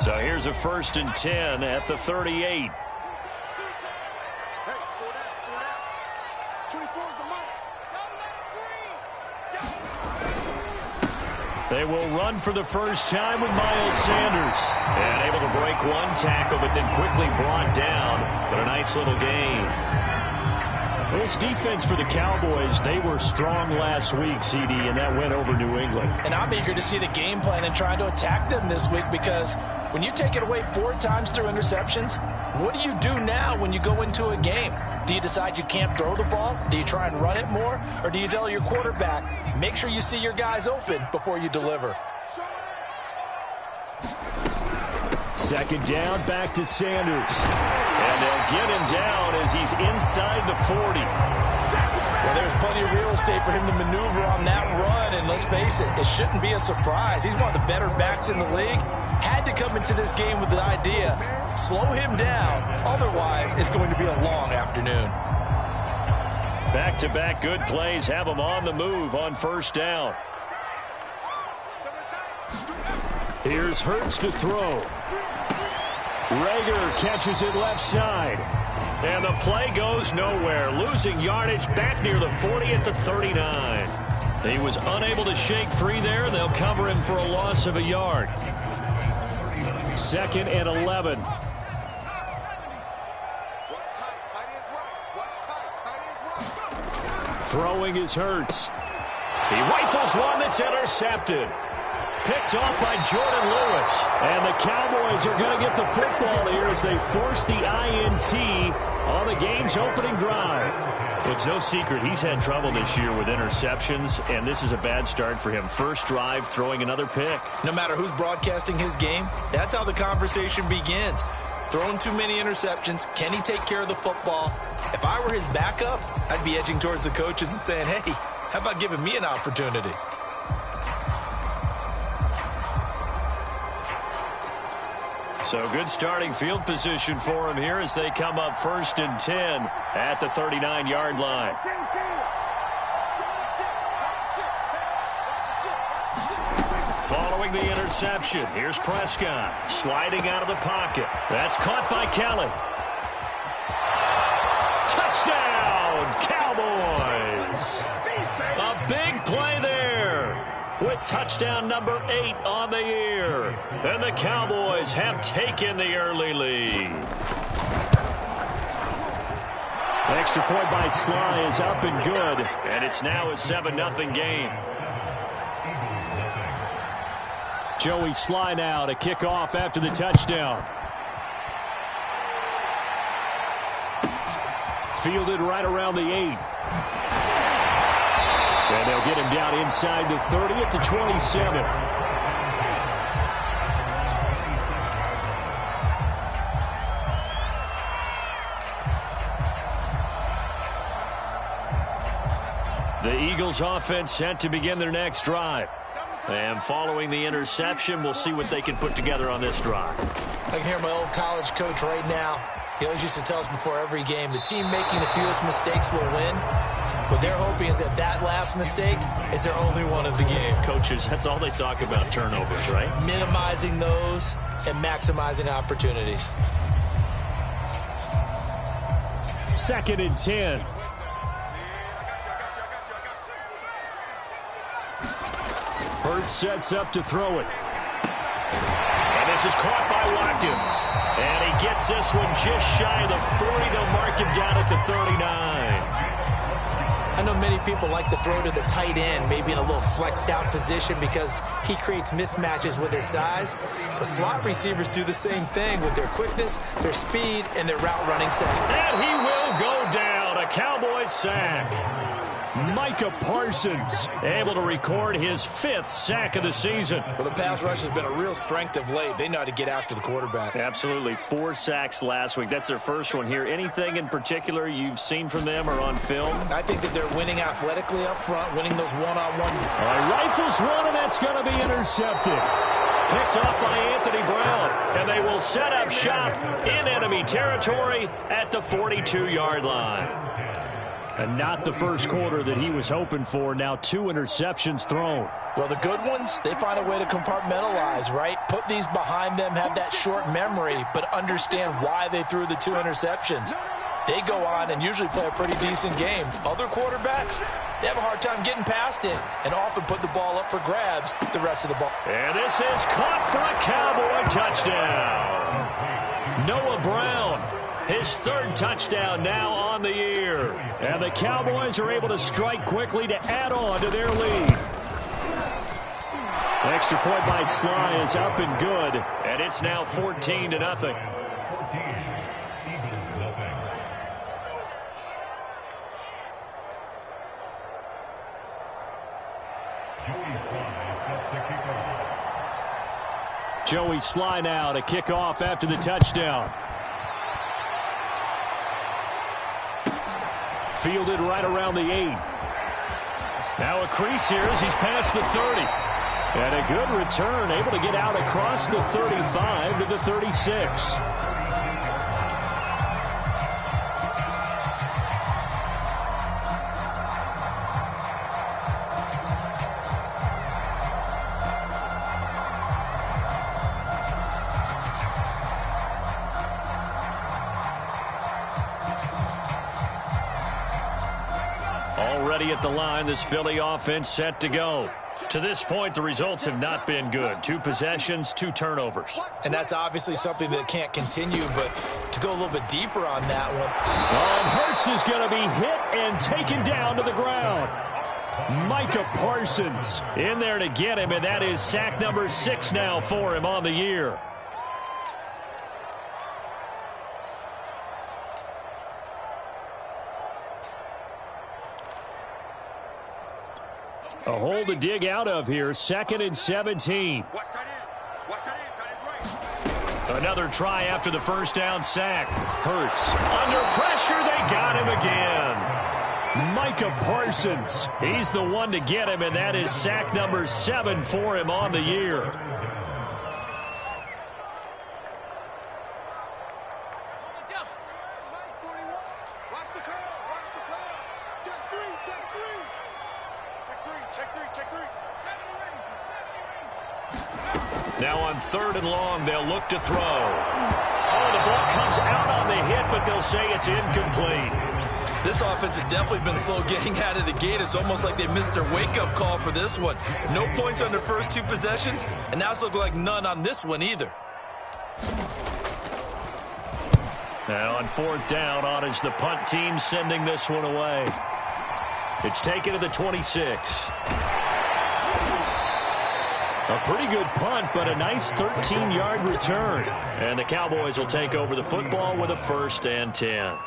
So here's a 1st and 10 at the 38. They will run for the first time with Miles Sanders. And able to break one tackle, but then quickly brought down. But a nice little gain. Well, this defense for the Cowboys, they were strong last week, CD, and that went over New England. And I'm eager to see the game plan and try to attack them this week, because when you take it away 4 times through interceptions, what do you do now when you go into a game? Do you decide you can't throw the ball? Do you try and run it more? Or do you tell your quarterback, make sure you see your guys open before you deliver? 2nd down, back to Sanders. And they'll get him down as he's inside the 40. Well, there's plenty of real estate for him to maneuver on that run, and let's face it, it shouldn't be a surprise. He's one of the better backs in the league. Had to come into this game with the idea, slow him down, otherwise it's going to be a long afternoon. Back-to-back good plays have him on the move on 1st down. Here's Hurts to throw. Reagor catches it left side. And the play goes nowhere. Losing yardage back near the 40 at the 39. He was unable to shake free there. They'll cover him for a loss of a yard. 2nd and 11. Throwing is Hurts. He rifles one that's intercepted. Picked off by Jordan Lewis. And the Cowboys are going to get the football here as they force the INT on the game's opening drive. It's no secret he's had trouble this year with interceptions, and this is a bad start for him. First drive, throwing another pick. No matter who's broadcasting his game, that's how the conversation begins. Throwing too many interceptions. Can he take care of the football? If I were his backup, I'd be edging towards the coaches and saying, hey, how about giving me an opportunity? So good starting field position for him here as they come up 1st and 10 at the 39-yard line. Following the interception, here's Prescott sliding out of the pocket. That's caught by Kelly. Touchdown, Cowboys! A big play there with touchdown number 8 on the year. And the Cowboys have taken the early lead. The extra point by Sly is up and good, and it's now a 7-0 game. Joey Sly now to kick off after the touchdown. Fielded right around the 8. And they'll get him down inside the 30 at the 27. The Eagles offense set to begin their next drive. And following the interception, we'll see what they can put together on this drive. I can hear my old college coach right now. He always used to tell us before every game, the team making the fewest mistakes will win. What they're hoping is that that last mistake is their only one of the game. Coaches, that's all they talk about, turnovers, right? Minimizing those and maximizing opportunities. 2nd and 10. Hurts sets up to throw it. And this is caught by Watkins. And he gets this one just shy of the 40. They'll mark him down at the 39. I know many people like to throw to the tight end, maybe in a little flexed out position because he creates mismatches with his size. But slot receivers do the same thing with their quickness, their speed, and their route running set. And he will go down. A Cowboys sack. Micah Parsons able to record his 5th sack of the season. Well, the pass rush has been a real strength of late. They know how to get after the quarterback. Absolutely. 4 sacks last week. That's their first one here. Anything in particular you've seen from them or on film? I think that they're winning athletically up front, winning those one-on-one. Rifles one, and that's going to be intercepted. Picked off by Anthony Brown. And they will set up shop in enemy territory at the 42-yard line. And not the first quarter that he was hoping for. Now 2 interceptions thrown. Well, the good ones, they find a way to compartmentalize, right? Put these behind them, have that short memory, but understand why they threw the 2 interceptions. They go on and usually play a pretty decent game. Other quarterbacks, they have a hard time getting past it and often put the ball up for grabs the rest of the ball. And this is caught for a Cowboy touchdown. Noah Brown, his 3rd touchdown now on the year. And the Cowboys are able to strike quickly to add on to their lead. The extra point by Sly is up and good, and it's now 14-0. Joey Sly now to kick off after the touchdown. Fielded right around the 8. Now a crease here as he's past the 30. And a good return, able to get out across the 35 to the 36. Already at the line, this Philly offense set to go. To this point, the results have not been good. 2 possessions, 2 turnovers. And that's obviously something that can't continue, but to go a little bit deeper on that one. Hurts is going to be hit and taken down to the ground. Micah Parsons in there to get him, and that is sack number 6 now for him on the year. A hole to dig out of here. 2nd and 17. Another try after the first down sack. Hurts under pressure. They got him again. Micah Parsons. He's the one to get him, and that is sack number 7 for him on the year. Now on 3rd and long, they'll look to throw. Oh, the ball comes out on the hit, but they'll say it's incomplete. This offense has definitely been slow getting out of the gate. It's almost like they missed their wake-up call for this one. No points on their first 2 possessions, and now it's looking like none on this one either. Now on 4th down, on is the punt team sending this one away. It's taken to the 26. A pretty good punt, but a nice 13-yard return. And the Cowboys will take over the football with a 1st and 10.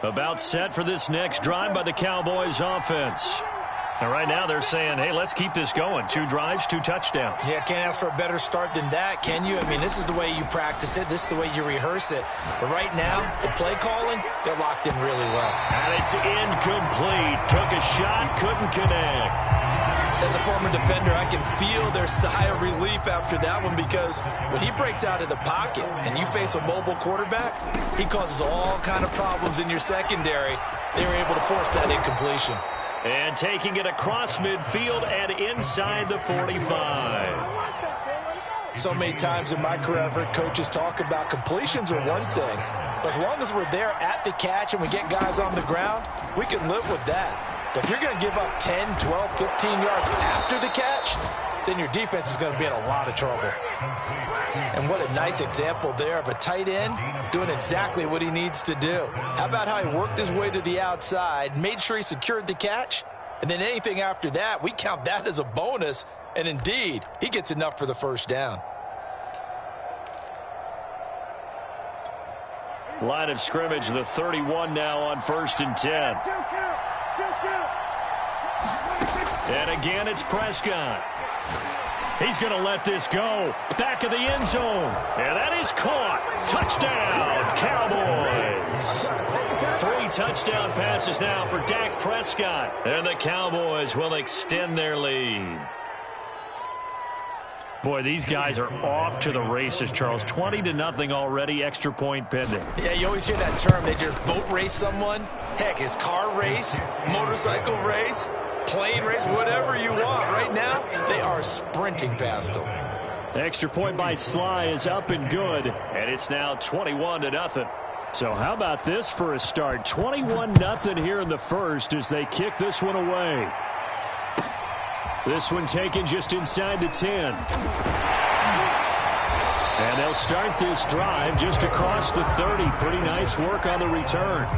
About set for this next drive by the Cowboys offense. And right now they're saying, hey, let's keep this going. 2 drives, 2 touchdowns. Yeah, can't ask for a better start than that, can you? I mean, this is the way you practice it. This is the way you rehearse it. But right now, the play calling, they're locked in really well. And it's incomplete. Took a shot, couldn't connect. As a former defender, I can feel their sigh of relief after that one, because when he breaks out of the pocket and you face a mobile quarterback, he causes all kind of problems in your secondary. They were able to force that incompletion. And taking it across midfield and inside the 45. So many times in my career, I've heard coaches talk about completions are one thing, but as long as we're there at the catch and we get guys on the ground, we can live with that. But if you're going to give up 10, 12, 15 yards after the catch, then your defense is going to be in a lot of trouble. And what a nice example there of a tight end doing exactly what he needs to do. How about how he worked his way to the outside, made sure he secured the catch, and then anything after that, we count that as a bonus, and indeed, he gets enough for the 1st down. Line of scrimmage, the 31 now on 1st and 10. And again, it's Prescott. He's going to let this go. Back of the end zone. And that is caught. Touchdown, Cowboys. 3 touchdown passes now for Dak Prescott. And the Cowboys will extend their lead. Boy, these guys are off to the races, Charles. 20-0 already, extra point pending. Yeah, you always hear that term. They just boat race someone. Heck, it's car race, motorcycle race, plane race, whatever you want. Right now, they are sprinting past them. Extra point by Sly is up and good, and it's now 21-0. So how about this for a start? 21-0 here in the first as they kick this one away. This one taken just inside the 10. And they'll start this drive just across the 30. Pretty nice work on the return.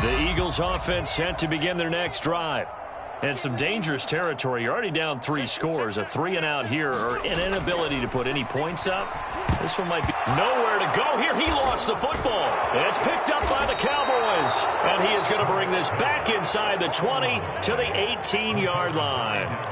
The Eagles offense set to begin their next drive. And some dangerous territory. You're already down 3 scores. A 3-and-out here or an inability to put any points up. This one might be nowhere to go here. He lost the football. It's picked up by the Cowboys. And he is going to bring this back inside the 20 to the 18-yard line.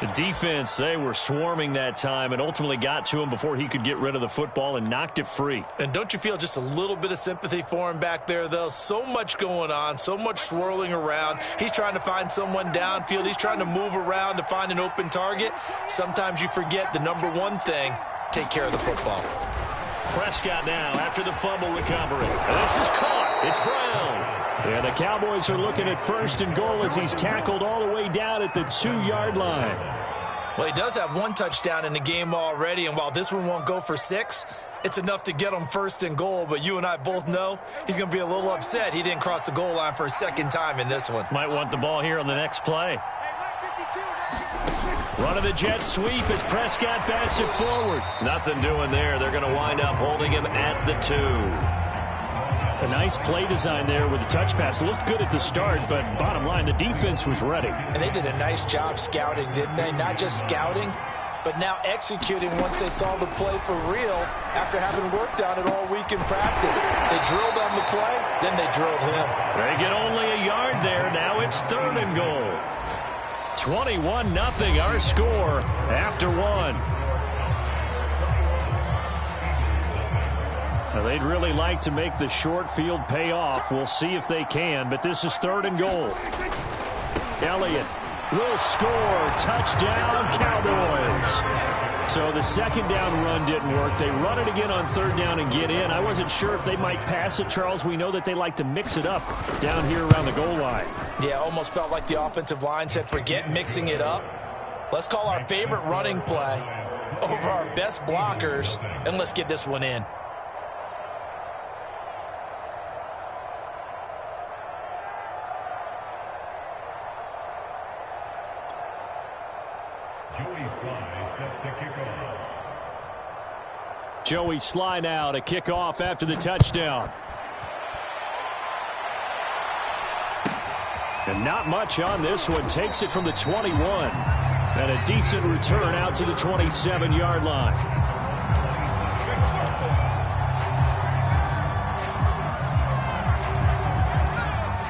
The defense, they were swarming that time and ultimately got to him before he could get rid of the football and knocked it free. And don't you feel just a little bit of sympathy for him back there, though? So much going on, so much swirling around. He's trying to find someone downfield. He's trying to move around to find an open target. Sometimes you forget the number one thing, take care of the football. Prescott now after the fumble recovery. This is caught. It's Brown. And the Cowboys are looking at 1st and goal as he's tackled all the way down at the 2-yard line. Well, he does have 1 touchdown in the game already, and while this one won't go for 6, it's enough to get him 1st and goal. But you and I both know he's going to be a little upset he didn't cross the goal line for a 2nd time in this one. Might want the ball here on the next play. Run of the jet sweep as Prescott bats it forward. Nothing doing there. They're going to wind up holding him at the 2. A nice play design there with the touch pass. Looked good at the start, but bottom line, the defense was ready. And they did a nice job scouting, didn't they? Not just scouting, but now executing once they saw the play for real after having worked on it all week in practice. They drilled on the play, then they drilled him. They get only a yard there. Now it's 3rd and goal. 21-0 our score after 1. Now they'd really like to make the short field pay off. We'll see if they can, but this is 3rd and goal. Elliott will score. Touchdown, Cowboys. So the 2nd down run didn't work. They run it again on 3rd down and get in. I wasn't sure if they might pass it, Charles. We know that they like to mix it up down here around the goal line. Yeah, almost felt like the offensive line said, forget mixing it up. Let's call our favorite running play over our best blockers, and let's get this one in. Joey Sly now to kick off after the touchdown. And not much on this one. Takes it from the 21. And a decent return out to the 27-yard line.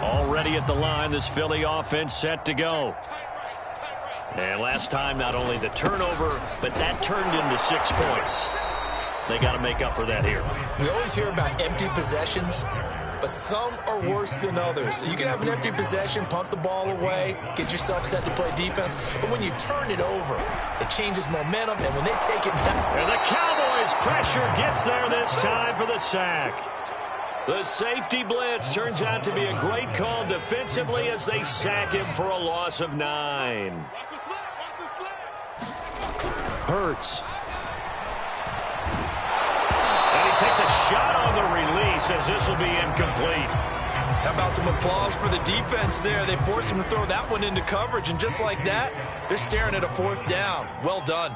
Already at the line, this Philly offense set to go. And last time, not only the turnover, but that turned into 6 points. They got to make up for that here. We always hear about empty possessions, but some are worse than others. You can have an empty possession, punt the ball away, get yourself set to play defense, but when you turn it over, it changes momentum, and when they take it down. And the Cowboys' pressure gets there this time for the sack. The safety blitz turns out to be a great call defensively as they sack him for a loss of 9. Hurts. Takes a shot on the release as this will be incomplete. How about some applause for the defense there? They forced him to throw that one into coverage, and just like that, they're staring at a 4th down. Well done.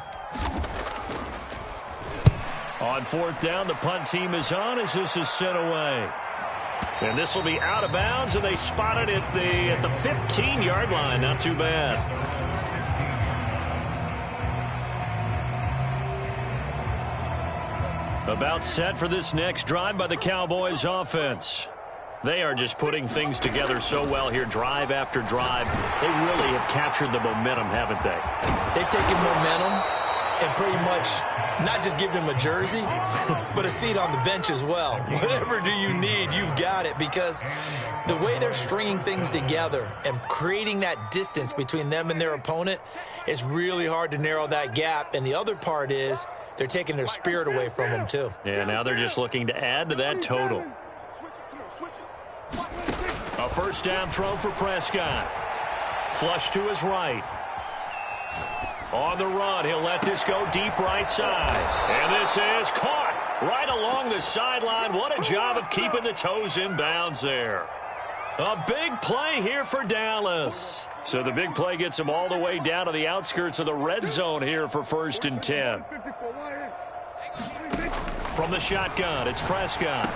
On 4th down, the punt team is on as this is sent away. And this will be out of bounds, and they spot it at the 15-yard line. Not too bad. About set for this next drive by the Cowboys offense. They are just putting things together so well here, drive after drive. They really have captured the momentum, haven't they? They've taken momentum and pretty much not just give him a jersey, but a seat on the bench as well. Whatever do you need, you've got it, because the way they're stringing things together and creating that distance between them and their opponent is really hard to narrow that gap. And the other part is they're taking their spirit away from them, too. Yeah, now they're just looking to add to that total. A first down throw for Prescott. Flush to his right. On the run, he'll let this go deep right side. And this is caught right along the sideline. What a job of keeping the toes in bounds there. A big play here for Dallas. So the big play gets them all the way down to the outskirts of the red zone here for 1st and 10. From the shotgun, it's Prescott.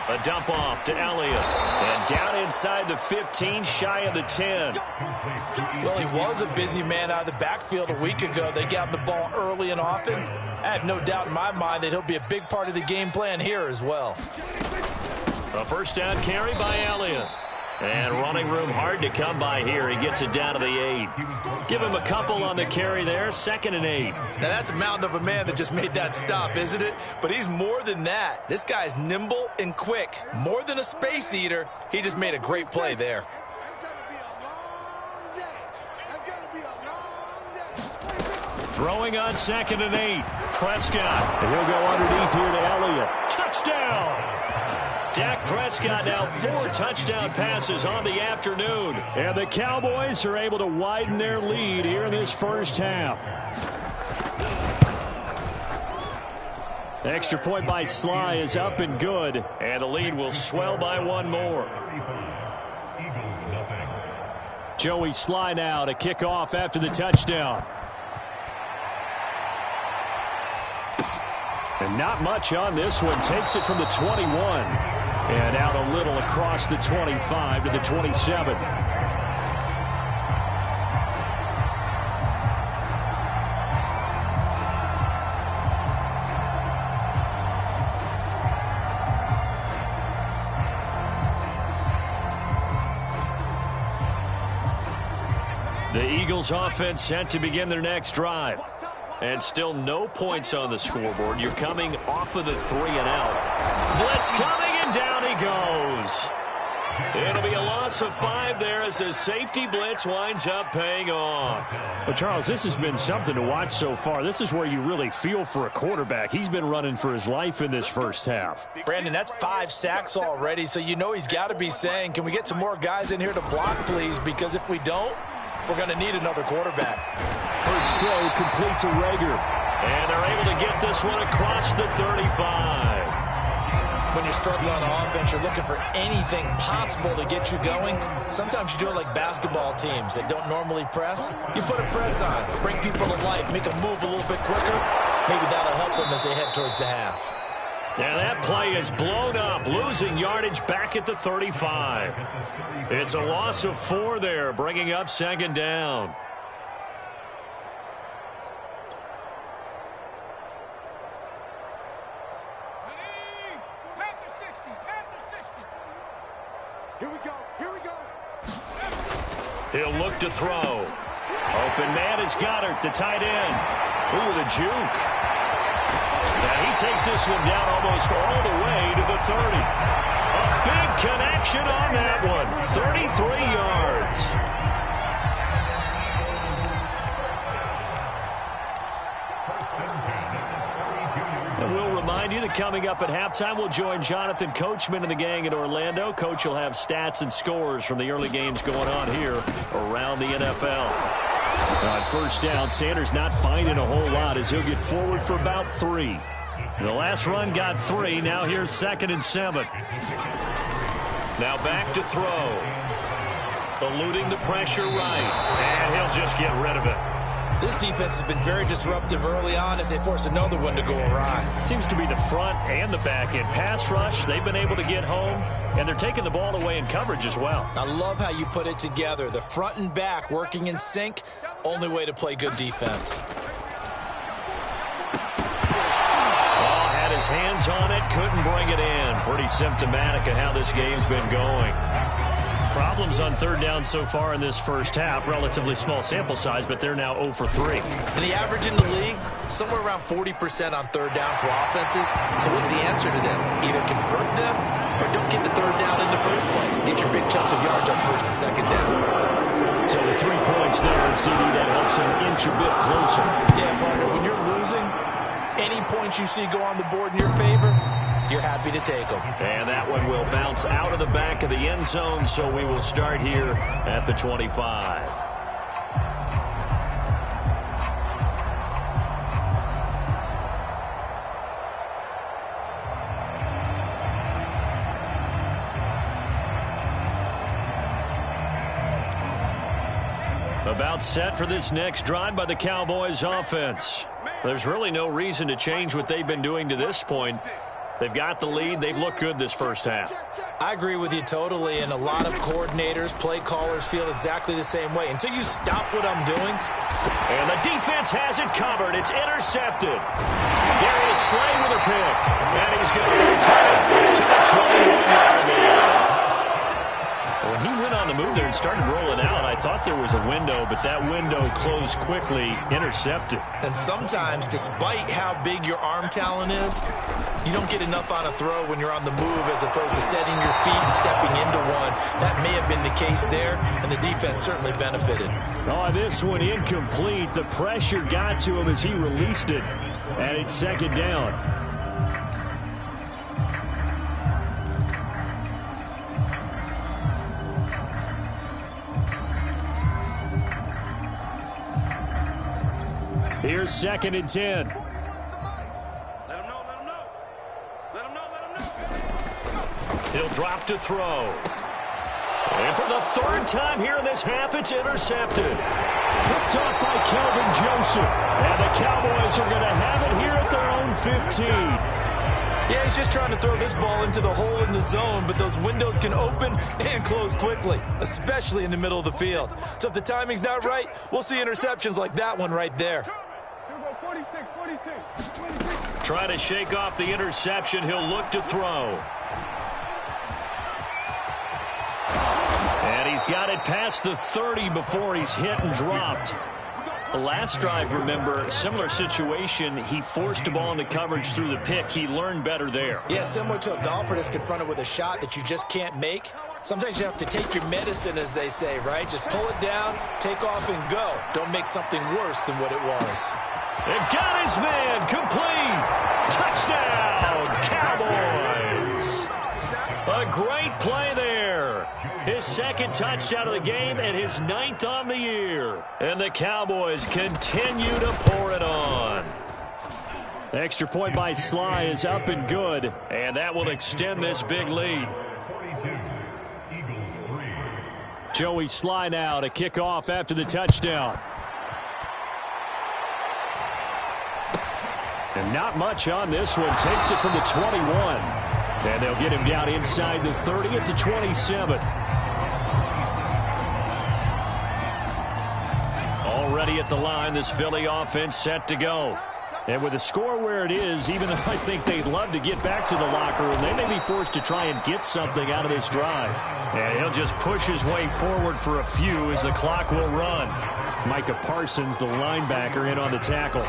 A dump off to Elliott. And down inside the 15, shy of the 10. Well, he was a busy man out of the backfield a week ago. They got the ball early and often. I have no doubt in my mind that he'll be a big part of the game plan here as well. A first down carry by Elliott. And running room hard to come by here. He gets it down to the 8. Give him a couple on the carry there. 2nd and 8. Now, that's a mountain of a man that just made that stop, isn't it? But he's more than that. This guy's nimble and quick. More than a space eater. He just made a great play there. Throwing on 2nd and 8. Prescott. And he'll go underneath here to Elliott. Touchdown! Dak Prescott now 4 touchdown passes on the afternoon. And the Cowboys are able to widen their lead here in this first half. Extra point by Sly is up and good. And the lead will swell by 1 more. Joey Sly now to kick off after the touchdown. And not much on this one. Takes it from the 21. And out a little across the 25 to the 27. The Eagles offense set to begin their next drive. And still no points on the scoreboard. You're coming off of the 3 and out. Blitz coming, and down he goes. It'll be a loss of 5 there as the safety blitz winds up paying off. Well, Charles, this has been something to watch so far. This is where you really feel for a quarterback. He's been running for his life in this first half. Brandon, that's 5 sacks already, so you know he's got to be saying, can we get some more guys in here to block, please? Because if we don't, we're going to need another quarterback. Hurts throw complete to Rager. And they're able to get this one across the 35. When you're struggling on offense, you're looking for anything possible to get you going. Sometimes you do it like basketball teams that don't normally press. You put a press on, bring people to life, make them move a little bit quicker. Maybe that'll help them as they head towards the half. And that play is blown up, losing yardage back at the 35. It's a loss of 4 there, bringing up 2nd down. He'll look to throw. Open man is Goddard, the tight end. Ooh, the juke. And he takes this one down almost all the way to the 30. A big connection on that one. 33 yards. And we'll remind you that coming up at halftime, we'll join Jonathan Coachman and the gang in Orlando. Coach will have stats and scores from the early games going on here around the NFL. On first down, Sanders not finding a whole lot as he'll get forward for about 3. The last run got 3. Now here's 2nd and 7. Now back to throw. Eluding the pressure right. And he'll just get rid of it. This defense has been very disruptive early on as they force another one to go awry. Seems to be the front and the back end. Pass rush, they've been able to get home, and they're taking the ball away in coverage as well. I love how you put it together. The front and back working in sync, only way to play good defense. Oh, had his hands on it, couldn't bring it in. Pretty symptomatic of how this game's been going. problems on third down so far in this first half. Relatively small sample size, but they're now 0 for 3. And the average in the league, somewhere around 40% on third down for offenses. So what's the answer to this? Either convert them or don't get the third down in the first place. Get your big chunks of yards on first and second down. So the 3 points there in CD, that helps him inch a bit closer. Yeah, partner, when you're losing, any points you see go on the board in your favor, you're happy to take them. And that one will bounce out of the back of the end zone, so we will start here at the 25. About set for this next drive by the Cowboys offense. There's really no reason to change what they've been doing to this point. They've got the lead. They've looked good this first half. I agree with you totally, and a lot of coordinators, play callers feel exactly the same way. Until you stop what I'm doing. And the defense has it covered. It's intercepted. Darius Slay with a pick. And he's going to return it to the 21-yard line. When he went on the move there and started rolling out, I thought there was a window, but that window closed quickly, intercepted. And sometimes, despite how big your arm talent is, you don't get enough on a throw when you're on the move as opposed to setting your feet and stepping into one. That may have been the case there, and the defense certainly benefited. Oh, this one incomplete. The pressure got to him as he released it, and it's second down. Here's second and 10. Let him know, let him know. Let him know, let him know. He'll drop to throw. And for the third time here in this half, it's intercepted. Picked off by Kelvin Joseph. And the Cowboys are going to have it here at their own 15. Yeah, he's just trying to throw this ball into the hole in the zone, but those windows can open and close quickly, especially in the middle of the field. So if the timing's not right, we'll see interceptions like that one right there. Trying to shake off the interception. He'll look to throw. And he's got it past the 30 before he's hit and dropped. The last drive, remember, similar situation. He forced a ball into coverage through the pick. He learned better there. Yeah, similar to a golfer that's confronted with a shot that you just can't make. Sometimes you have to take your medicine, as they say, right? Just pull it down, take off, and go. Don't make something worse than what it was. And got his man complete. Touchdown, Cowboys. A great play there. His second touchdown of the game and his 9th on the year. And the Cowboys continue to pour it on. The extra point by Sly is up and good. And that will extend this big lead. Joey Sly now to kick off after the touchdown. And not much on this one. Takes it from the 21. And they'll get him down inside the 30 at the 27. Already at the line, this Philly offense set to go. And with the score where it is, even though I think they'd love to get back to the locker room, they may be forced to try and get something out of this drive. And he'll just push his way forward for a few as the clock will run. Micah Parsons, the linebacker, in on the tackle.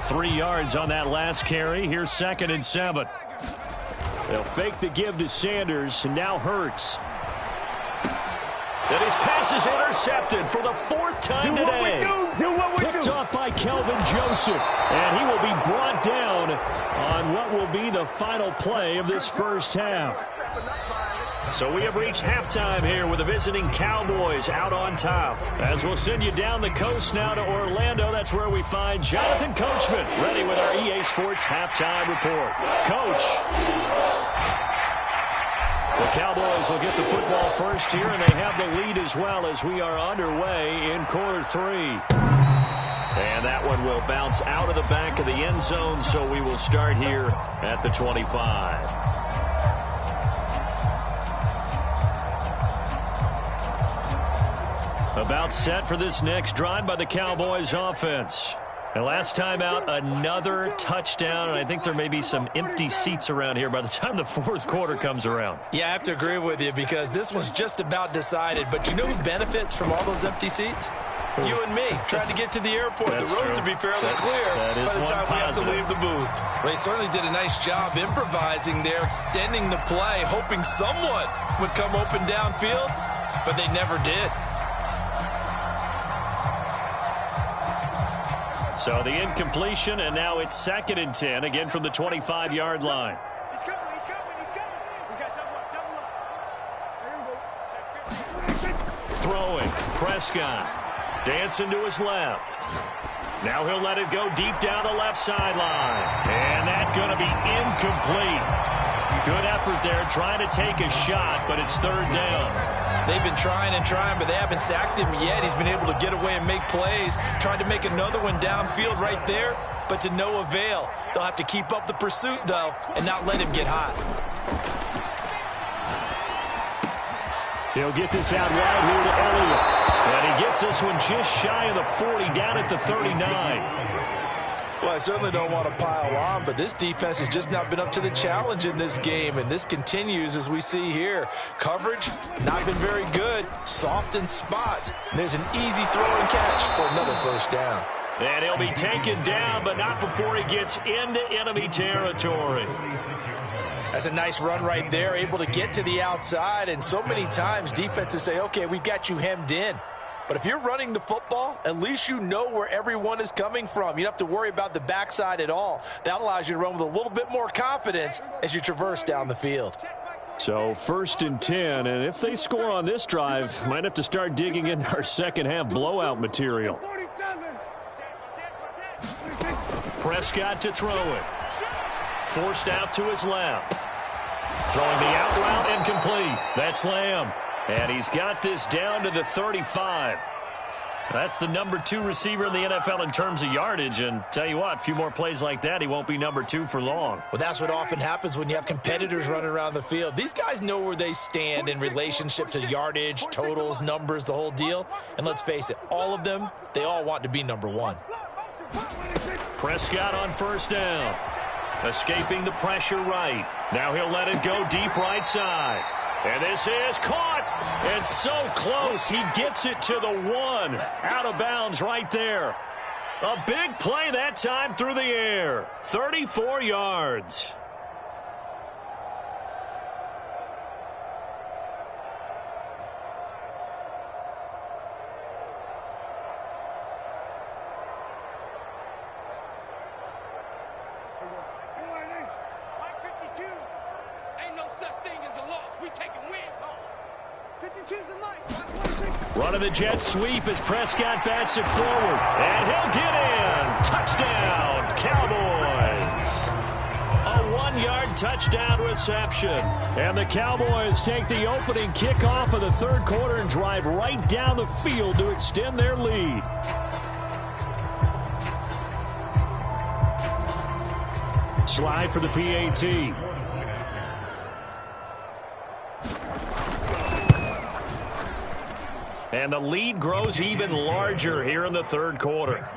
Three yards on that last carry. Here's second and 7. They'll fake the give to Sanders, and now Hurts. And his pass is intercepted for the 4th time today. Do what we do. Picked off by Kelvin Joseph, and he will be brought down on what will be the final play of this first half. So we have reached halftime here with the visiting Cowboys out on top. As we'll send you down the coast now to Orlando, that's where we find Jonathan Coachman, ready with our EA Sports halftime report. Coach. The Cowboys will get the football first here, and they have the lead as well as we are underway in quarter 3. And that one will bounce out of the back of the end zone, so we will start here at the 25. About set for this next drive by the Cowboys offense. And last time out, another touchdown, and I think there may be some empty seats around here by the time the fourth quarter comes around. Yeah, I have to agree with you because this one's just about decided. But you know who benefits from all those empty seats? You and me, trying to get to the airport. That's the roads true. will be fairly clear by the time we have to leave the booth. They certainly did a nice job improvising there, extending the play, hoping someone would come open downfield, but they never did. So the incompletion, and now it's 2nd and 10, again from the 25-yard line. He's coming. We got double up. Throwing, Prescott, dancing to his left. Now he'll let it go deep down the left sideline. And that's going to be incomplete. Good effort there, trying to take a shot, but it's 3rd down. They've been trying and trying, but they haven't sacked him yet. He's been able to get away and make plays. Tried to make another one downfield right there, but to no avail. They'll have to keep up the pursuit, though, and not let him get hot. He'll get this out wide here to Elliott. And he gets this one just shy of the 40, down at the 39. Well, I certainly don't want to pile on, but this defense has just not been up to the challenge in this game, and this continues as we see here. Coverage, not been very good. Soft in spots. There's an easy throw and catch for another 1st down. And he'll be taken down, but not before he gets into enemy territory. That's a nice run right there, able to get to the outside, and so many times defenses say, okay, we've got you hemmed in. But if you're running the football, at least you know where everyone is coming from. You don't have to worry about the backside at all. That allows you to run with a little bit more confidence as you traverse down the field. So 1st and 10, and if they score on this drive, might have to start digging into our second-half blowout material. Prescott to throw it. Forced out to his left. Throwing the out route incomplete. That's Lamb. And he's got this down to the 35. That's the number 2 receiver in the NFL in terms of yardage. And tell you what, a few more plays like that, he won't be number 2 for long. Well, that's what often happens when you have competitors running around the field. These guys know where they stand in relationship to yardage, totals, numbers, the whole deal. And let's face it, all of them, they all want to be number 1. Prescott on 1st down. Escaping the pressure right. Now he'll let it go deep right side. And this is caught. And so close. He gets it to the 1. Out of bounds right there. A big play that time through the air. 34 yards. Running the jet sweep as Prescott bats it forward. And he'll get in. Touchdown, Cowboys. A 1-yard touchdown reception. And the Cowboys take the opening kickoff of the 3rd quarter and drive right down the field to extend their lead. Slide for the PAT. And the lead grows even larger here in the 3rd quarter.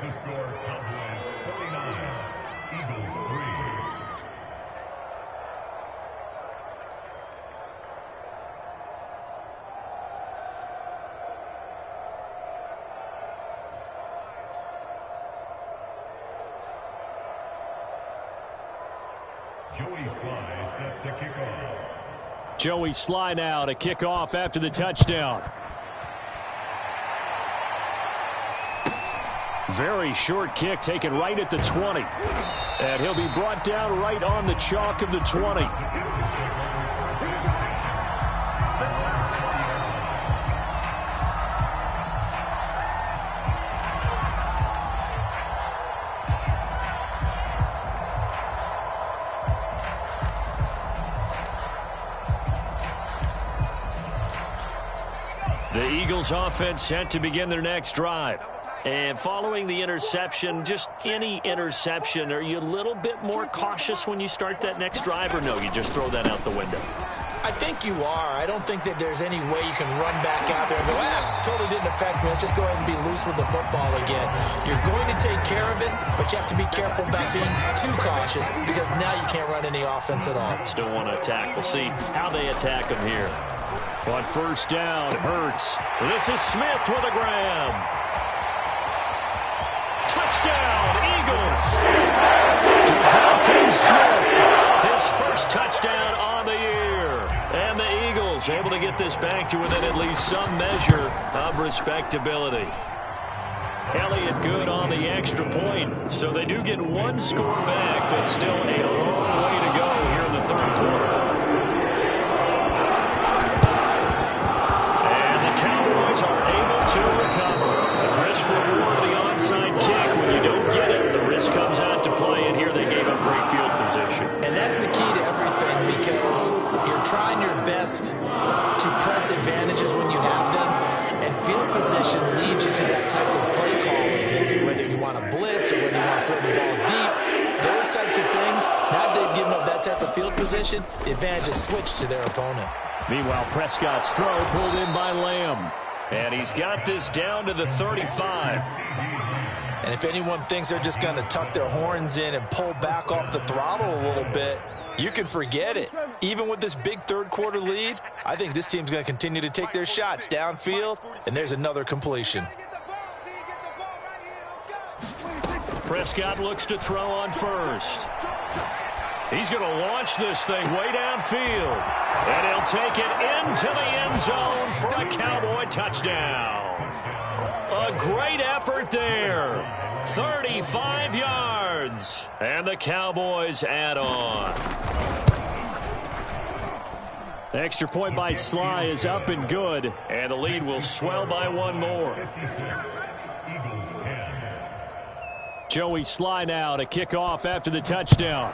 Joey Sly sets the kickoff. Joey Sly now to kick off after the touchdown. Very short kick taken right at the 20. And he'll be brought down right on the chalk of the 20. The Eagles offense set to begin their next drive. And following the interception, just any interception, are you a little bit more cautious when you start that next drive, or no, you just throw that out the window? I think you are. I don't think that there's any way you can run back out there and go, totally didn't affect me. Let's just go ahead and be loose with the football again. You're going to take care of it, but you have to be careful about being too cautious because now you can't run any offense at all. Still want to attack. We'll see how they attack him here. On first down, Hurts. This is Smith with a grab. Touchdown, Eagles. DeVonta Smith, his first touchdown on the year. And the Eagles able to get this back to within at least some measure of respectability. Elliott good on the extra point. So they do get one score back, but still a long way to go here in the third quarter. And the Cowboys are able to recover. The risk-reward of the onside kick. When you don't get it, the risk comes out to play. And here they gave up great field position. And that's the key to everything because you're trying your best to press advantages when you have them. And field position leads you to that type of play calling, whether you want to blitz or whether you want to throw the ball deep. Those types of things, now they've given up that type of field position, the advantage is switched to their opponent. Meanwhile, Prescott's throw pulled in by Lamb. And he's got this down to the 35. And if anyone thinks they're just going to tuck their horns in and pull back off the throttle a little bit, you can forget it. Even with this big third quarter lead, I think this team's going to continue to take their shots downfield, and there's another completion. Prescott looks to throw on first. He's going to launch this thing way downfield. And he'll take it into the end zone for a Cowboy touchdown. A great effort there. 35 yards. And the Cowboys add on. The extra point by Sly is up and good. And the lead will swell by one more. Joey Sly now to kick off after the touchdown.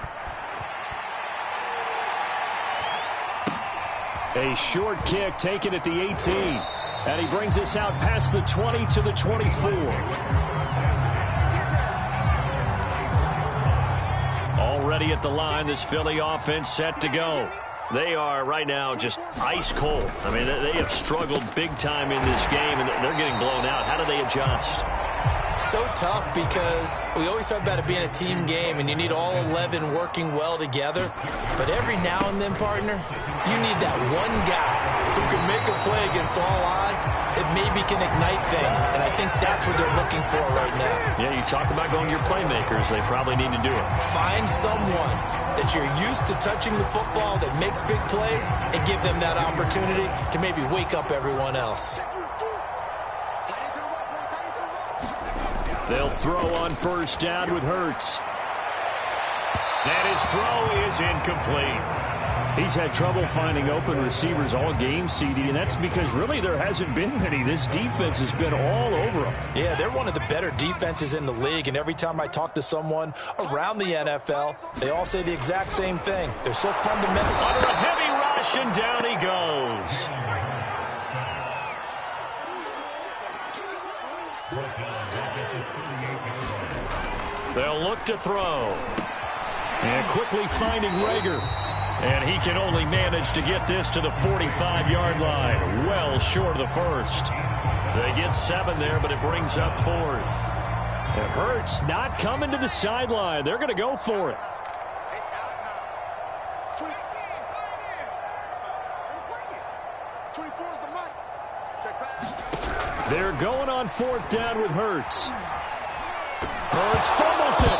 A short kick taken at the 18. And he brings us out past the 20 to the 24. Already at the line, this Philly offense set to go. They are right now just ice cold. I mean, they have struggled big time in this game, and they're getting blown out. How do they adjust? So tough because we always talk about it being a team game, and you need all 11 working well together. But every now and then, partner, you need that one guy who can make a play against all odds that maybe can ignite things. And I think that's what they're looking for right now. Yeah, you talk about going to your playmakers. They probably need to do it. Find someone that you're used to touching the football that makes big plays and give them that opportunity to maybe wake up everyone else. They'll throw on first down with Hurts. And his throw is incomplete. He's had trouble finding open receivers all game, CD, and that's because really there hasn't been many. This defense has been all over them. Yeah, they're one of the better defenses in the league, and every time I talk to someone around the NFL, they all say the exact same thing. They're so fundamental. Under a heavy rush, and down he goes. They'll look to throw. And quickly finding Rager. And he can only manage to get this to the 45-yard line. Well short of the first. They get 7 there, but it brings up 4th. It hurts not coming to the sideline. They're going to go for it. They're going on 4th down with Hurts. Hurts fumbles it.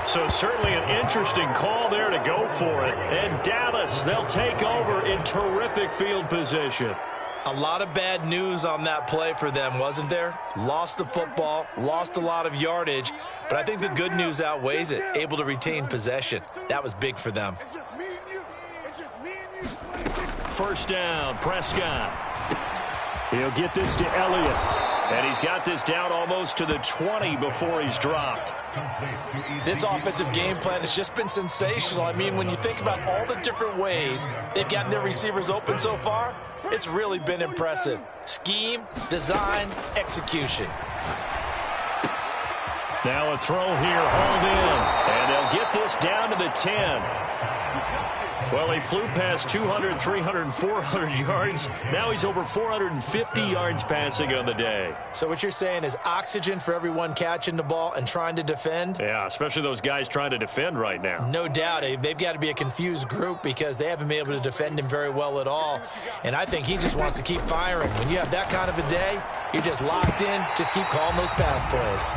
So certainly an interesting call there to go for it. And Dallas, they'll take over in terrific field position. A lot of bad news on that play for them, wasn't there? Lost the football, lost a lot of yardage, but I think the good news outweighs it. Able to retain possession. That was big for them. It's just me and you. It's just me and you. First down, Prescott. He'll get this to Elliott. And he's got this down almost to the 20 before he's dropped. This offensive game plan has just been sensational. I mean, when you think about all the different ways they've gotten their receivers open so far, it's really been impressive. Scheme, design, execution. Now a throw here, hauled in. And they'll get this down to the 10. Well, he flew past 200, 300, 400 yards. Now he's over 450 yards passing on the day. So what you're saying is oxygen for everyone catching the ball and trying to defend? Yeah, especially those guys trying to defend right now. No doubt. They've got to be a confused group because they haven't been able to defend him very well at all. And I think he just wants to keep firing. When you have that kind of a day, you're just locked in. Just keep calling those pass plays.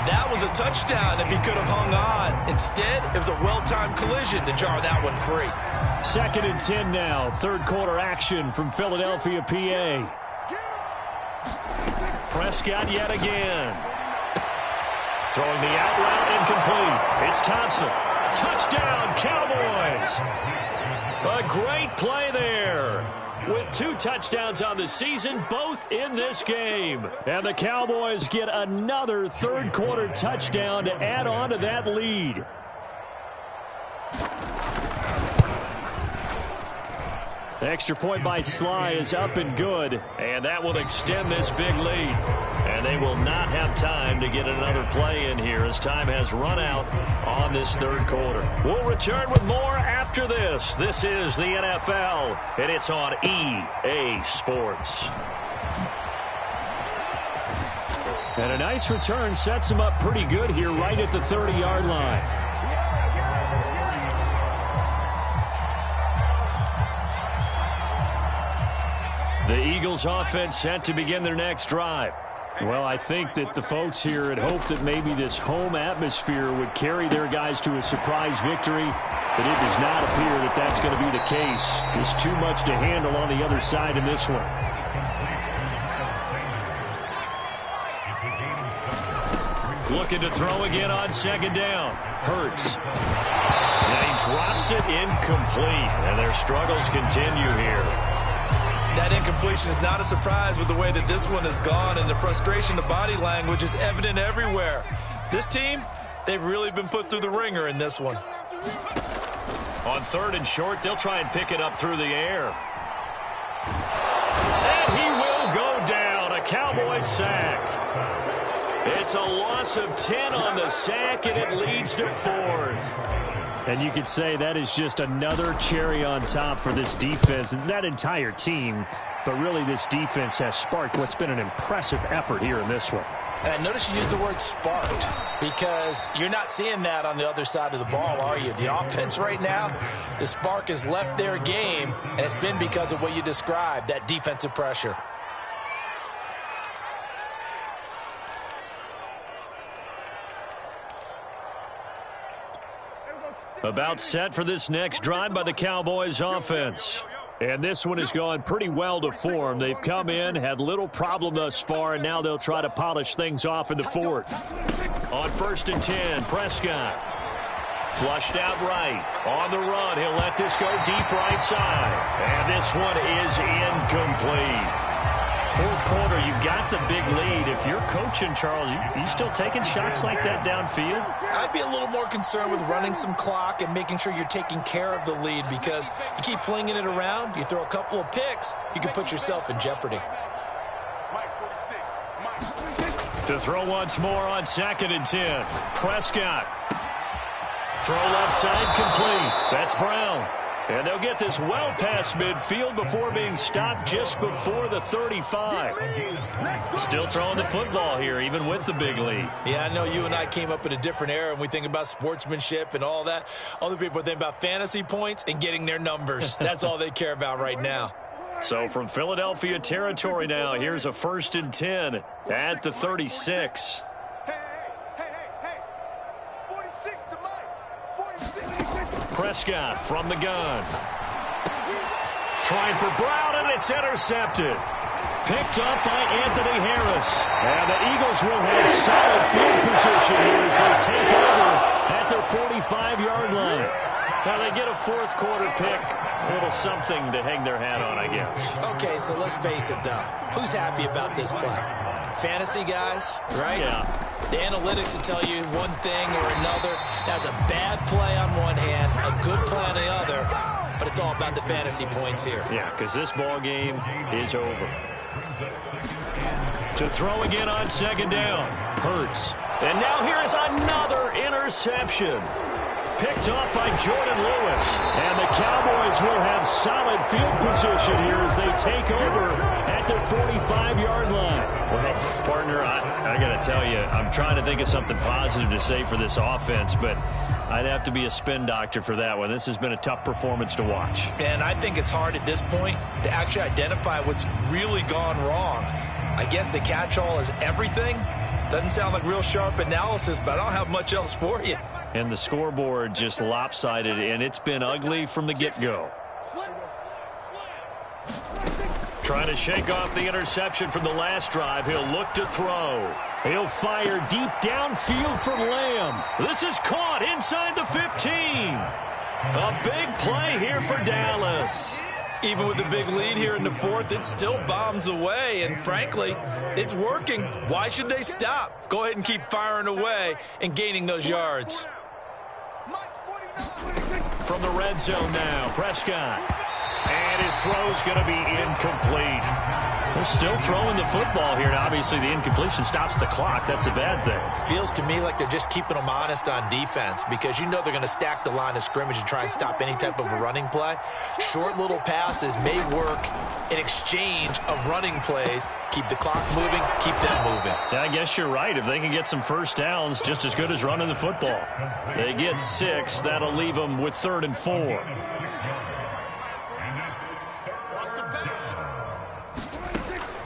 That was a touchdown if he could have hung on. Instead, it was a well-timed collision to jar that one free. 2nd and 10 now. Third quarter action from Philadelphia, PA. Prescott yet again. Throwing the out route incomplete. It's Thompson. Touchdown, Cowboys. A great play there. With 2 touchdowns on the season, both in this game. And the Cowboys get another third quarter touchdown to add on to that lead. The extra point by Sly is up and good, and that will extend this big lead. And they will not have time to get another play in here as time has run out on this third quarter. We'll return with more after this. This is the NFL, and it's on EA Sports. And a nice return sets him up pretty good here right at the 30-yard line. The Eagles offense set to begin their next drive. Well, I think that the folks here had hoped that maybe this home atmosphere would carry their guys to a surprise victory, but it does not appear that that's going to be the case. There's too much to handle on the other side in this one. Looking to throw again on 2nd down. Hurts. And he drops it incomplete, and their struggles continue here. That incompletion is not a surprise with the way that this one has gone, and the frustration, the body language is evident everywhere. This team, they've really been put through the ringer in this one. On 3rd and short, they'll try and pick it up through the air. And he will go down. A Cowboys sack. It's a loss of 10 on the sack, and it leads to 4th. And you could say that is just another cherry on top for this defense and that entire team. But really, this defense has sparked what's been an impressive effort here in this one. And notice you used the word sparked because you're not seeing that on the other side of the ball, are you? The offense right now, the spark has left their game, and it's been because of what you described, that defensive pressure. About set for this next drive by the Cowboys offense. And this one has gone pretty well to form. They've come in, had little problem thus far, and now they'll try to polish things off in the 4th. On 1st and 10, Prescott. Flushed out right. On the run, he'll let this go deep right side. And this one is incomplete. 4th quarter, you've got the big lead. If you're coaching, Charles, you still taking shots like that downfield? I'd be a little more concerned with running some clock and making sure you're taking care of the lead because you keep flinging it around, you throw a couple of picks, you can put yourself in jeopardy. To throw once more on 2nd and 10. Prescott. Throw left side complete. That's Brown. And they'll get this well past midfield before being stopped just before the 35. Still throwing the football here, even with the big lead. Yeah, I know you and I came up in a different era, and we think about sportsmanship and all that. Other people think about fantasy points and getting their numbers. That's all they care about right now. So from Philadelphia territory now, here's a 1st and 10 at the 36. Prescott from the gun. Trying for Brown, and it's intercepted. Picked up by Anthony Harris. And the Eagles will have solid field position here as they take over at their 45-yard line. Now they get a 4th quarter pick. A little something to hang their hat on, I guess. Okay, so let's face it, though. Who's happy about this play? Fantasy guys, right? Yeah. The analytics will tell you one thing or another. That's a bad play on one hand, a good play on the other, but it's all about the fantasy points here. Yeah, because this ball game is over. To throw again on 2nd down. Hurts. And now here is another interception. picked off by Jordan Lewis. And the Cowboys will have solid field position here as they take over at their 45-yard line. Well, partner, I got to tell you, I'm trying to think of something positive to say for this offense, but I'd have to be a spin doctor for that one. This has been a tough performance to watch. And I think it's hard at this point to actually identify what's really gone wrong. I guess the catch-all is everything. Doesn't sound like real sharp analysis, but I don't have much else for you. And the scoreboard just lopsided, and it's been ugly from the get-go. Trying to shake off the interception from the last drive. He'll look to throw. He'll fire deep downfield for Lamb. This is caught inside the 15. A big play here for Dallas. Even with the big lead here in the fourth, it still bombs away, and frankly, it's working. Why should they stop? Go ahead and keep firing away and gaining those yards. From the red zone now, Prescott. And his throw's going to be incomplete. They're still throwing the football here, and obviously the incompletion stops the clock. That's a bad thing. Feels to me like they're just keeping them honest on defense because you know they're going to stack the line of scrimmage and try and stop any type of a running play. Short little passes may work in exchange of running plays. Keep the clock moving, keep them moving. I guess you're right. If they can get some first downs, just as good as running the football. They get 6. That'll leave them with 3rd and 4.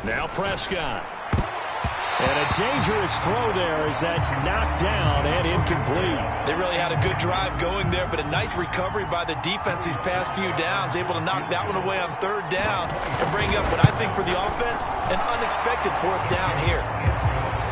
Now Prescott. And a dangerous throw there as that's knocked down and incomplete. They really had a good drive going there, but a nice recovery by the defense these past few downs, able to knock that one away on 3rd down and bring up what I think for the offense, an unexpected 4th down here.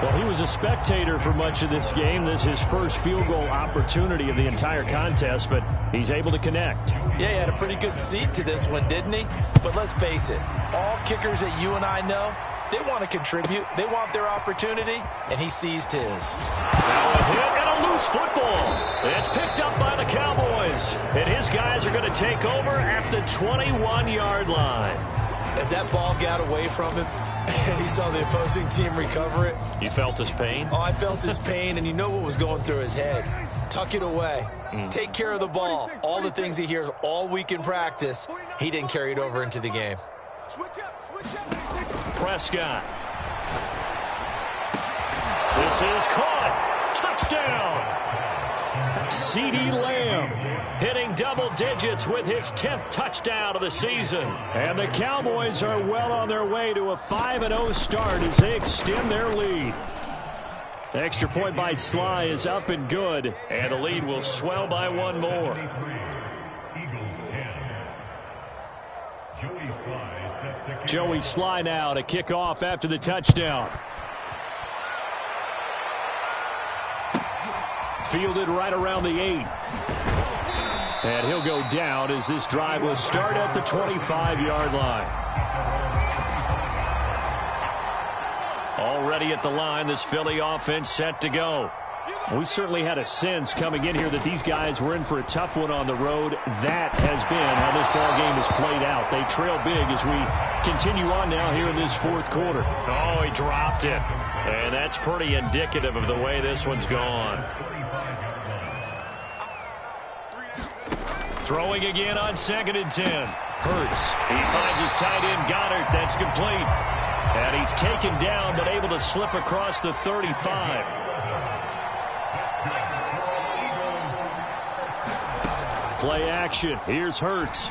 Well, he was a spectator for much of this game. This is his first field goal opportunity of the entire contest, but he's able to connect. Yeah, he had a pretty good seat to this one, didn't he? But let's face it, all kickers that you and I know, they want to contribute. They want their opportunity, and he seized his. Now a hit and a loose football. It's picked up by the Cowboys, and his guys are going to take over at the 21-yard line. As that ball got away from him, and he saw the opposing team recover it. You felt his pain? Oh, I felt his pain, and you know what was going through his head. Tuck it away. Take care of the ball. All the things he hears all week in practice, he didn't carry it over into the game. Prescott. This is caught. Touchdown. CeeDee Lamb hitting double digits with his 10th touchdown of the season. And the Cowboys are well on their way to a 5-0 start as they extend their lead. The extra point by Sly is up and good, and the lead will swell by one more. Joey Sly now to kick off after the touchdown. Fielded right around the 8. And he'll go down as this drive will start at the 25-yard line. Already at the line, this Philly offense set to go. We certainly had a sense coming in here that these guys were in for a tough one on the road. That has been how this ball game has played out. They trail big as we continue on now here in this 4th quarter. Oh, he dropped it. And that's pretty indicative of the way this one's gone. Throwing again on 2nd and 10. Hurts. He finds his tight end Goddard. That's complete. And he's taken down but able to slip across the 35. Play action. Here's Hurts.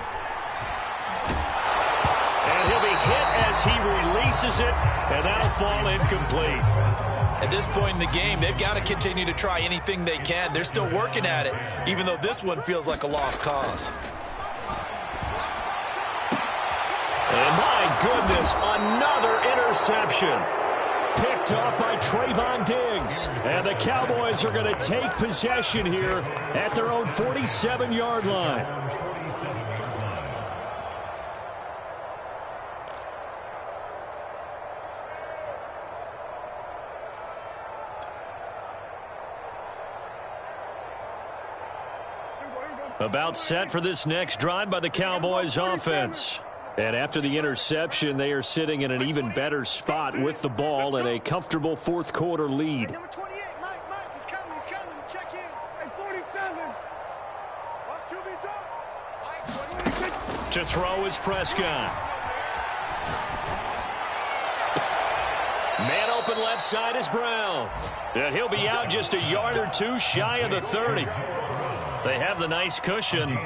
And he'll be hit as he releases it, and that'll fall incomplete. At this point in the game, they've got to continue to try anything they can. They're still working at it, even though this one feels like a lost cause. And my goodness, another interception. Picked off by Trayvon Diggs. And the Cowboys are going to take possession here at their own 47-yard line. About set for this next drive by the Cowboys offense. And after the interception, they are sitting in an even better spot with the ball and a comfortable 4th quarter lead. Number 28, Mike, he's coming, check in. Hey, 47. To throw is Prescott. Man open left side is Brown. And he'll be out just a yard or two shy of the 30. They have the nice cushion.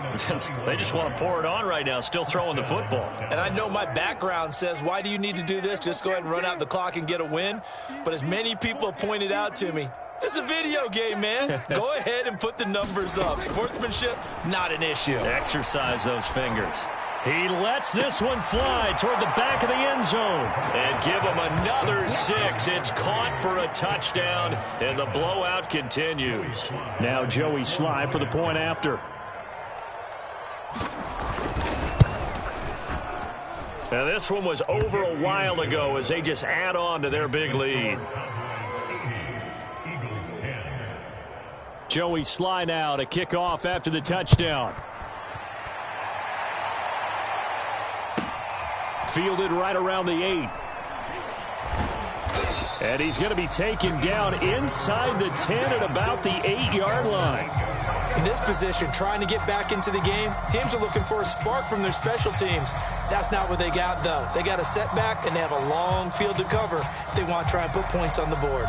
They just want to pour it on right now, still throwing the football. And I know my background says, why do you need to do this? Just go ahead and run out the clock and get a win. But as many people have pointed out to me, it's a video game, man. Go ahead and put the numbers up. Sportsmanship, not an issue. Exercise those fingers. He lets this one fly toward the back of the end zone. And give him another 6. It's caught for a touchdown, and the blowout continues. Now Joey Sly for the point after. Now this one was over a while ago as they just add on to their big lead. Joey Sly now to kick off after the touchdown. Fielded right around the 8. And he's going to be taken down inside the 10 at about the 8-yard line. In this position, trying to get back into the game, teams are looking for a spark from their special teams. That's not what they got, though. They got a setback, and they have a long field to cover if they want to try and put points on the board.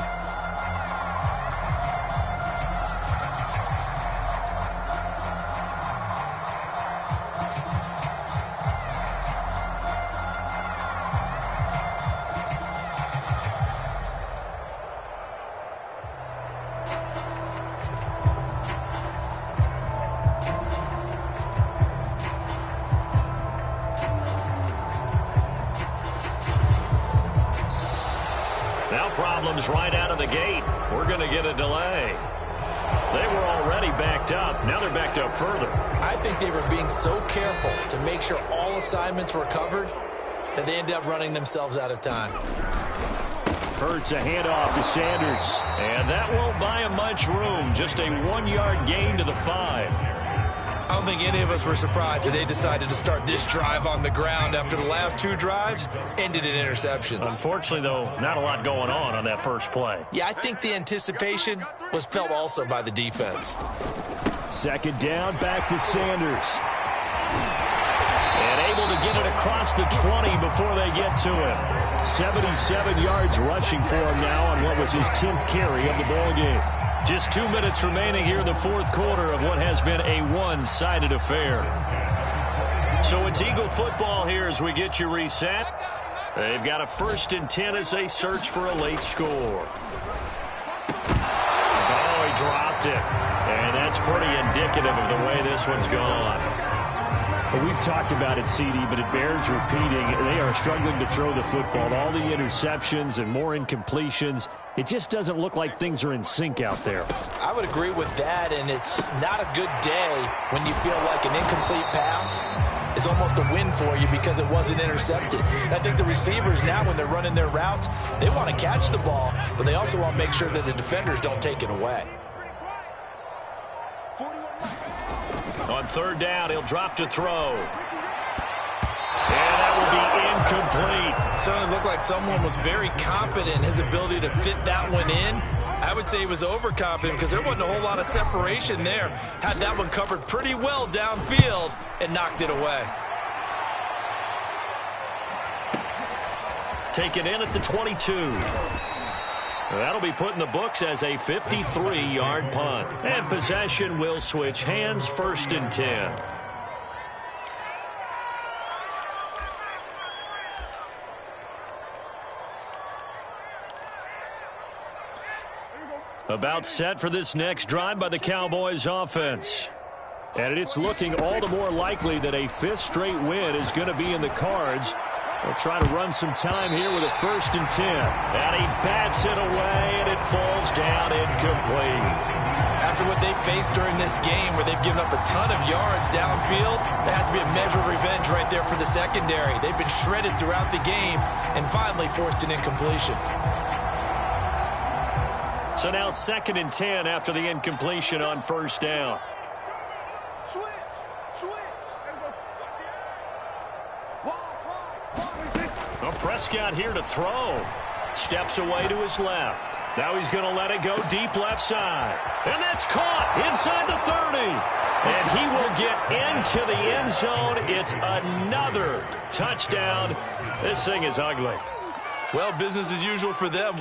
Problems right out of the gate. We're going to get a delay. They were already backed up. Now they're backed up further. I think they were being so careful to make sure all assignments were covered that they ended up running themselves out of time. Hurts a handoff to Sanders. And that won't buy him much room. Just a 1-yard gain to the 5. I don't think any of us were surprised that they decided to start this drive on the ground after the last 2 drives ended in interceptions. Unfortunately, though, not a lot going on that first play. Yeah, I think the anticipation was felt also by the defense. Second down, back to Sanders. And able to get it across the 20 before they get to him. 77 yards rushing for him now on what was his 10th carry of the ballgame. Just 2 minutes remaining here in the fourth quarter of what has been a one-sided affair. So it's Eagle football here as we get you reset. They've got a 1st and 10 as they search for a late score. Oh, he dropped it. And that's pretty indicative of the way this one's gone. We've talked about it, CD, but it bears repeating. They are struggling to throw the football. All the interceptions and more incompletions. It just doesn't look like things are in sync out there. I would agree with that, and it's not a good day when you feel like an incomplete pass is almost a win for you because it wasn't intercepted. And I think the receivers now, when they're running their routes, they want to catch the ball, but they also want to make sure that the defenders don't take it away. On 3rd down, he'll drop to throw. And that will be incomplete. Certainly looked like someone was very confident in his ability to fit that one in. I would say he was overconfident because there wasn't a whole lot of separation there. Had that one covered pretty well downfield and knocked it away. Taken in at the 22. That'll be put in the books as a 53-yard punt. And possession will switch hands, 1st and 10. About set for this next drive by the Cowboys offense. And it's looking all the more likely that a 5th straight win is going to be in the cards. They'll try to run some time here with a 1st and 10. And he bats it away, and it falls down incomplete. After what they've faced during this game where they've given up a ton of yards downfield, there has to be a measure of revenge right there for the secondary. They've been shredded throughout the game and finally forced an incompletion. So now 2nd and 10 after the incompletion on 1st down. Well, Prescott here to throw. Steps away to his left. Now he's going to let it go deep left side. And that's caught inside the 30. And he will get into the end zone. It's another touchdown. This thing is ugly. Well, business as usual for them.